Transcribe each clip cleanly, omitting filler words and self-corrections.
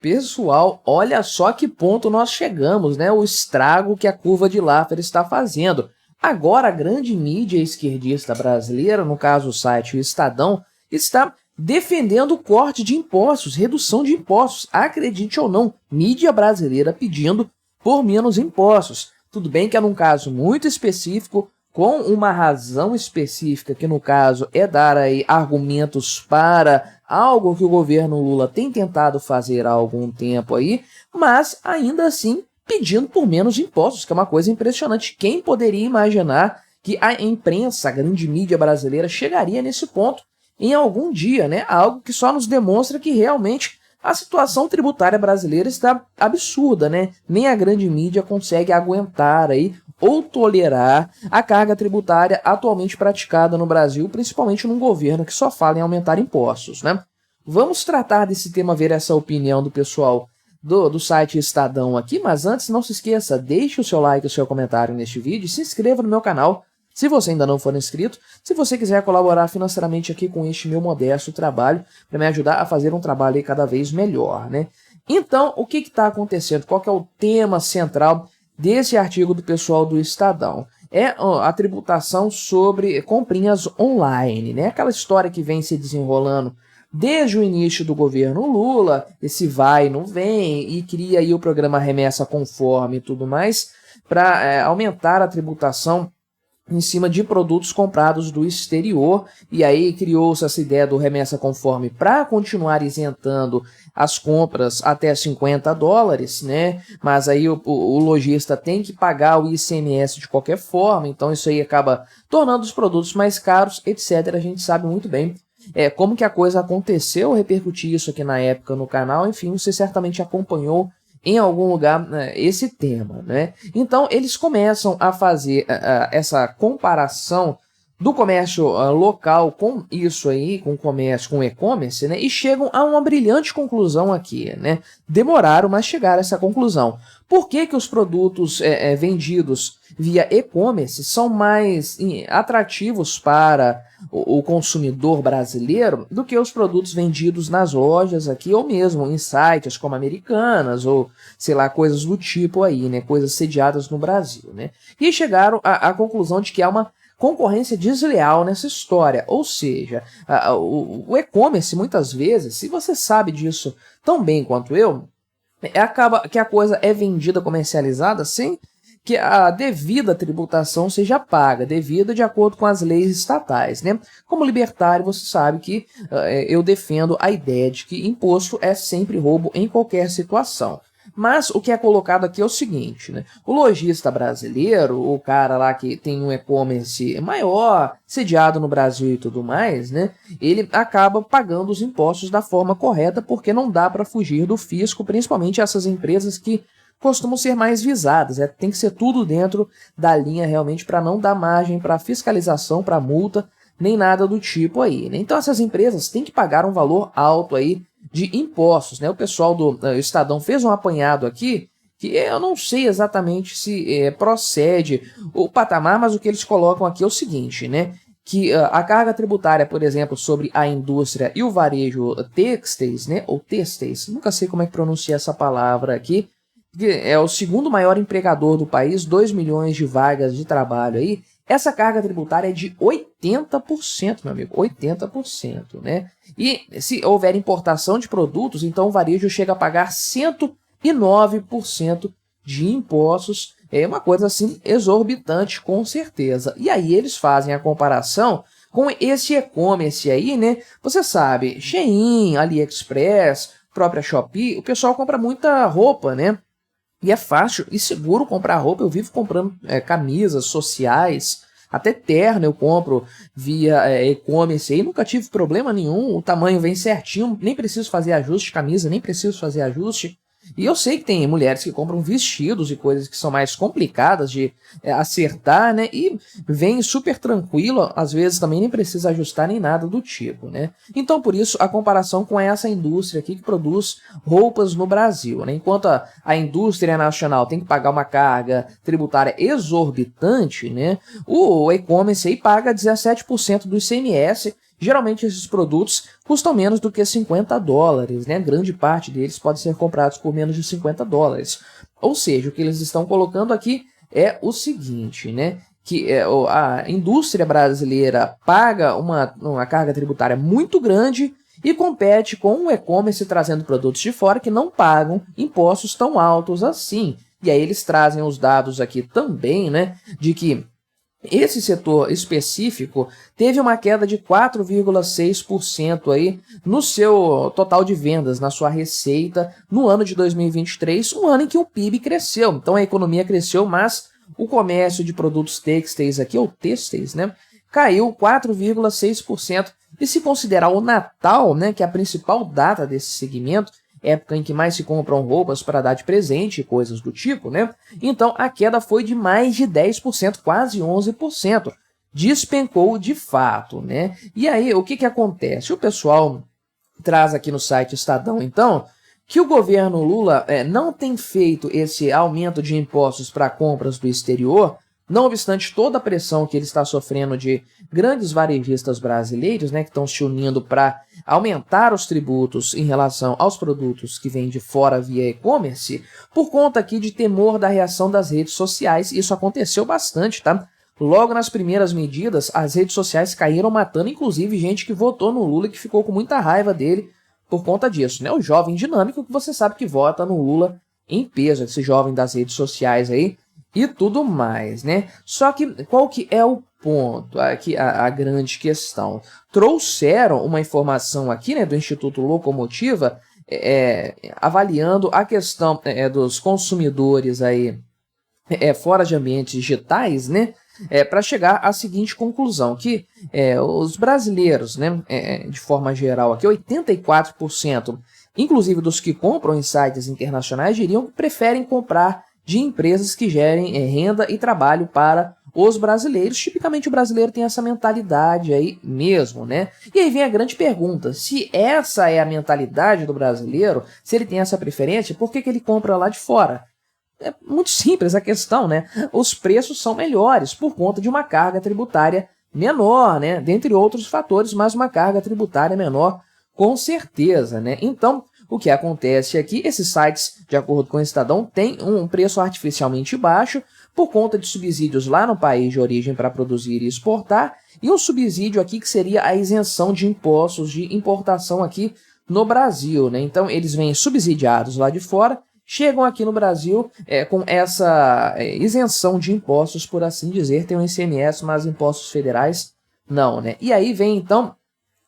Pessoal, olha só que ponto nós chegamos, né? O estrago que a curva de Laffer está fazendo. Agora, a grande mídia esquerdista brasileira, no caso o site O Estadão, está defendendo o corte de impostos, redução de impostos. Acredite ou não, mídia brasileira pedindo por menos impostos. Tudo bem que é num caso muito específico, com uma razão específica, que no caso é dar aí argumentos para algo que o governo Lula tem tentado fazer há algum tempo aí, mas ainda assim pedindo por menos impostos, que é uma coisa impressionante. Quem poderia imaginar que a imprensa, a grande mídia brasileira, chegaria nesse ponto em algum dia, né? Algo que só nos demonstra que realmente a situação tributária brasileira está absurda, né? Nem a grande mídia consegue aguentar aí ou tolerar a carga tributária atualmente praticada no Brasil, principalmente num governo que só fala em aumentar impostos, né? Vamos tratar desse tema, ver essa opinião do pessoal do site Estadão aqui, mas antes não se esqueça, deixe o seu like e o seu comentário neste vídeo e se inscreva no meu canal se você ainda não for inscrito, se você quiser colaborar financeiramente aqui com este meu modesto trabalho, para me ajudar a fazer um trabalho aí cada vez melhor, né? Então, o que está acontecendo? Qual que é o tema central desse artigo do pessoal do Estadão? É a tributação sobre comprinhas online, né? Aquela história que vem se desenrolando desde o início do governo Lula, esse vai e não vem, e cria aí o programa Remessa Conforme e tudo mais, para aumentar a tributação em cima de produtos comprados do exterior, e aí criou-se essa ideia do remessa conforme para continuar isentando as compras até $50, né? Mas aí o lojista tem que pagar o ICMS de qualquer forma, então isso aí acaba tornando os produtos mais caros, etc. A gente sabe muito bem como que a coisa aconteceu. Eu repercuti isso aqui na época no canal, enfim, você certamente acompanhou em algum lugar esse tema, né? Então, eles começam a fazer essa comparação do comércio local com isso aí, com o comércio, com o e-commerce, né? E chegam a uma brilhante conclusão aqui, né? Demoraram, mas chegaram a essa conclusão. Por que que os produtos vendidos via e-commerce são mais atrativos para o consumidor brasileiro do que os produtos vendidos nas lojas aqui, ou mesmo em sites como Americanas, ou sei lá, coisas do tipo aí, né? Coisas sediadas no Brasil, né? E chegaram à conclusão de que há uma concorrência desleal nessa história, ou seja, o e-commerce muitas vezes, se você sabe disso tão bem quanto eu, acaba que a coisa é vendida, comercializada sem que a devida tributação seja paga, devida de acordo com as leis estatais, né? Como libertário, você sabe que eu defendo a ideia de que imposto é sempre roubo em qualquer situação. Mas o que é colocado aqui é o seguinte, né? O lojista brasileiro, o cara lá que tem um e-commerce maior, sediado no Brasil e tudo mais, né? Ele acaba pagando os impostos da forma correta, porque não dá para fugir do fisco, principalmente essas empresas que costumam ser mais visadas. Tem que ser tudo dentro da linha realmente para não dar margem para fiscalização, para multa, nem nada do tipo aí, né? Então essas empresas têm que pagar um valor alto aí de impostos, né? O pessoal do Estadão fez um apanhado aqui, que eu não sei exatamente se procede o patamar, mas o que eles colocam aqui é o seguinte, né? Que a carga tributária, por exemplo, sobre a indústria e o varejo têxteis, né? Ou têxteis, nunca sei como é que pronuncia essa palavra aqui, que é o segundo maior empregador do país, 2 milhões de vagas de trabalho aí. Essa carga tributária é de 80%, meu amigo, 80%, né? E se houver importação de produtos, então o varejo chega a pagar 109% de impostos. É uma coisa assim exorbitante, com certeza. E aí eles fazem a comparação com esse e-commerce aí, né? Você sabe, Shein, AliExpress, própria Shopee, o pessoal compra muita roupa, né? E é fácil e seguro comprar roupa. Eu vivo comprando camisas sociais, até terno eu compro via e-commerce e nunca tive problema nenhum. O tamanho vem certinho, nem preciso fazer ajuste, camisa, nem preciso fazer ajuste. E eu sei que tem mulheres que compram vestidos e coisas que são mais complicadas de acertar, né? E vem super tranquilo, às vezes também nem precisa ajustar nem nada do tipo, né? Então, por isso, a comparação com essa indústria aqui que produz roupas no Brasil, né? Enquanto a indústria nacional tem que pagar uma carga tributária exorbitante, né? O e-commerce aí paga 17% do ICMS, geralmente esses produtos custam menos do que $50, né? Grande parte deles pode ser comprados por menos de $50. Ou seja, o que eles estão colocando aqui é o seguinte, né? Que a indústria brasileira paga uma carga tributária muito grande e compete com o e-commerce trazendo produtos de fora que não pagam impostos tão altos assim. E aí eles trazem os dados aqui também, né, de que esse setor específico teve uma queda de 4,6% aí no seu total de vendas, na sua receita, no ano de 2023, um ano em que o PIB cresceu. Então a economia cresceu, mas o comércio de produtos têxteis aqui, ou têxteis, né, caiu 4,6%. E se considerar o Natal, né, que é a principal data desse segmento, época em que mais se compram roupas para dar de presente e coisas do tipo, né? Então a queda foi de mais de 10%, quase 11%. Despencou de fato, né? E aí, o que acontece? O pessoal traz aqui no site Estadão, então, que o governo Lula não tem feito esse aumento de impostos para compras do exterior, não obstante toda a pressão que ele está sofrendo de grandes varejistas brasileiros, né, que estão se unindo para aumentar os tributos em relação aos produtos que vêm de fora via e-commerce, por conta aqui de temor da reação das redes sociais. Isso aconteceu bastante, tá? Logo nas primeiras medidas, as redes sociais caíram matando, inclusive, gente que votou no Lula e que ficou com muita raiva dele por conta disso, né? O jovem dinâmico que você sabe que vota no Lula em peso, esse jovem das redes sociais aí, e tudo mais, né? Só que qual que é o ponto aqui, a grande questão? Trouxeram uma informação aqui, né, do Instituto Locomotiva, avaliando a questão dos consumidores aí fora de ambientes digitais, né, para chegar à seguinte conclusão, que os brasileiros, né, de forma geral aqui, 84%, inclusive dos que compram em sites internacionais, diriam que preferem comprar de empresas que gerem renda e trabalho para os brasileiros. Tipicamente o brasileiro tem essa mentalidade aí mesmo, né? E aí vem a grande pergunta, se essa é a mentalidade do brasileiro, se ele tem essa preferência, por que ele compra lá de fora? É muito simples a questão, né? Os preços são melhores por conta de uma carga tributária menor, né? Dentre outros fatores, mas uma carga tributária menor com certeza, né? Então, o que acontece aqui, esses sites, de acordo com o Estadão, têm um preço artificialmente baixo por conta de subsídios lá no país de origem para produzir e exportar, e um subsídio aqui que seria a isenção de impostos de importação aqui no Brasil, né? Então, eles vêm subsidiados lá de fora, chegam aqui no Brasil com essa isenção de impostos, por assim dizer, tem o ICMS, mas impostos federais não, né? E aí vem, então,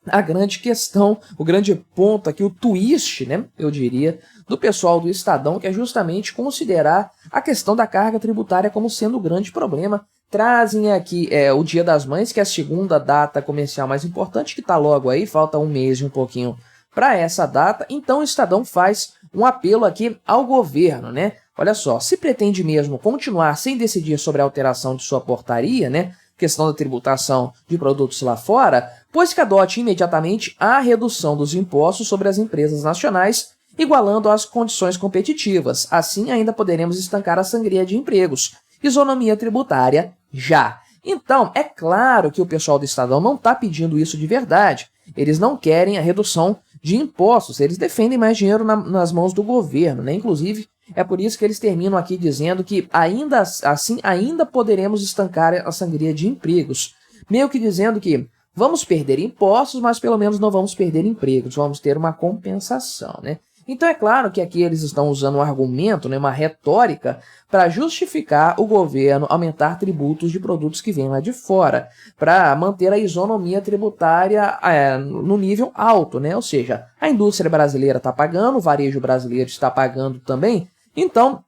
a grande questão, o grande ponto aqui, o twist, né, eu diria, do pessoal do Estadão, que é justamente considerar a questão da carga tributária como sendo o grande problema. Trazem aqui o Dia das Mães, que é a segunda data comercial mais importante, que está logo aí, falta um mês e um pouquinho para essa data. Então o Estadão faz um apelo aqui ao governo, né? Olha só, se pretende mesmo continuar sem decidir sobre a alteração de sua portaria, né, questão da tributação de produtos lá fora, pois que adote imediatamente a redução dos impostos sobre as empresas nacionais, igualando as condições competitivas. Assim, ainda poderemos estancar a sangria de empregos. Isonomia tributária já. Então, é claro que o pessoal do Estadão não está pedindo isso de verdade. Eles não querem a redução de impostos, eles defendem mais dinheiro nas mãos do governo, né? Inclusive, é por isso que eles terminam aqui dizendo que ainda assim ainda poderemos estancar a sangria de empregos. Meio que dizendo que vamos perder impostos, mas pelo menos não vamos perder empregos, vamos ter uma compensação, né? Então é claro que aqui eles estão usando um argumento, né, uma retórica, para justificar o governo aumentar tributos de produtos que vêm lá de fora, para manter a isonomia tributária no nível alto, né? Ou seja, a indústria brasileira está pagando, o varejo brasileiro está pagando também, então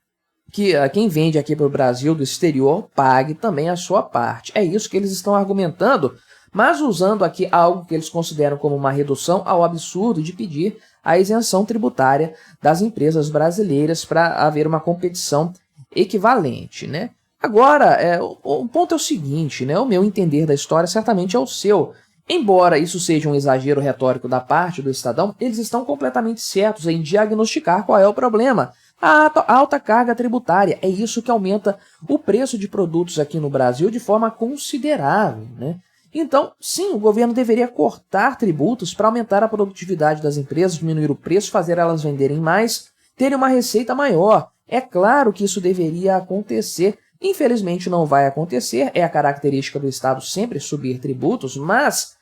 que quem vende aqui para o Brasil do exterior pague também a sua parte. É isso que eles estão argumentando, mas usando aqui algo que eles consideram como uma redução ao absurdo de pedir a isenção tributária das empresas brasileiras para haver uma competição equivalente, né? Agora, o ponto é o seguinte, né? O meu entender da história certamente é o seu. Embora isso seja um exagero retórico da parte do Estadão, eles estão completamente certos em diagnosticar qual é o problema. A alta carga tributária é isso que aumenta o preço de produtos aqui no Brasil de forma considerável, né? Então, sim, o governo deveria cortar tributos para aumentar a produtividade das empresas, diminuir o preço, fazer elas venderem mais, terem uma receita maior. É claro que isso deveria acontecer. Infelizmente não vai acontecer, é a característica do Estado sempre subir tributos, mas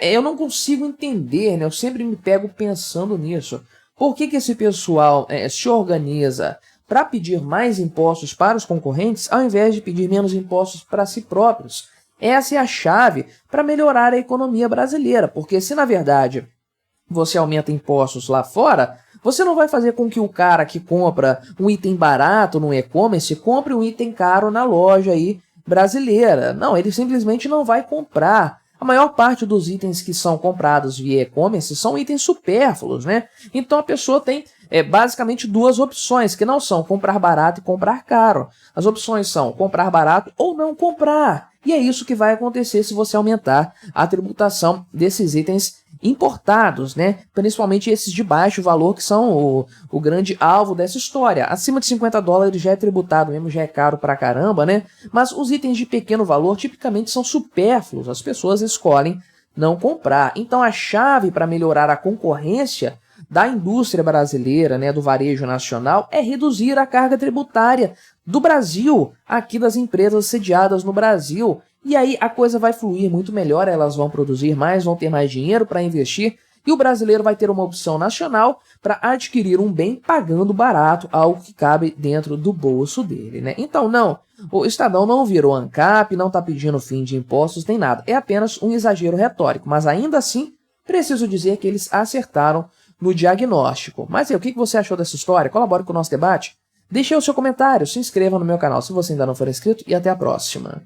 eu não consigo entender, né? Eu sempre me pego pensando nisso. Por que esse pessoal se organiza para pedir mais impostos para os concorrentes, ao invés de pedir menos impostos para si próprios? Essa é a chave para melhorar a economia brasileira, porque se na verdade você aumenta impostos lá fora, você não vai fazer com que o cara que compra um item barato no e-commerce compre um item caro na loja aí brasileira. Não, ele simplesmente não vai comprar. A maior parte dos itens que são comprados via e-commerce são itens supérfluos, né? Então a pessoa tem basicamente duas opções, que não são comprar barato e comprar caro. As opções são comprar barato ou não comprar. E é isso que vai acontecer se você aumentar a tributação desses itens importados, né? Principalmente esses de baixo valor, que são o grande alvo dessa história. Acima de 50 dólares já é tributado mesmo, já é caro pra caramba, né? Mas os itens de pequeno valor tipicamente são supérfluos, as pessoas escolhem não comprar. Então a chave para melhorar a concorrência da indústria brasileira, né, do varejo nacional, é reduzir a carga tributária do Brasil, aqui das empresas sediadas no Brasil. E aí a coisa vai fluir muito melhor, elas vão produzir mais, vão ter mais dinheiro para investir, e o brasileiro vai ter uma opção nacional para adquirir um bem pagando barato, algo que cabe dentro do bolso dele, né? Então não, o Estadão não virou ANCAP, não está pedindo fim de impostos, nem nada. É apenas um exagero retórico, mas ainda assim, preciso dizer que eles acertaram no diagnóstico. Mas e aí, o que você achou dessa história? Colabore com o nosso debate. Deixe aí o seu comentário, se inscreva no meu canal se você ainda não for inscrito e até a próxima.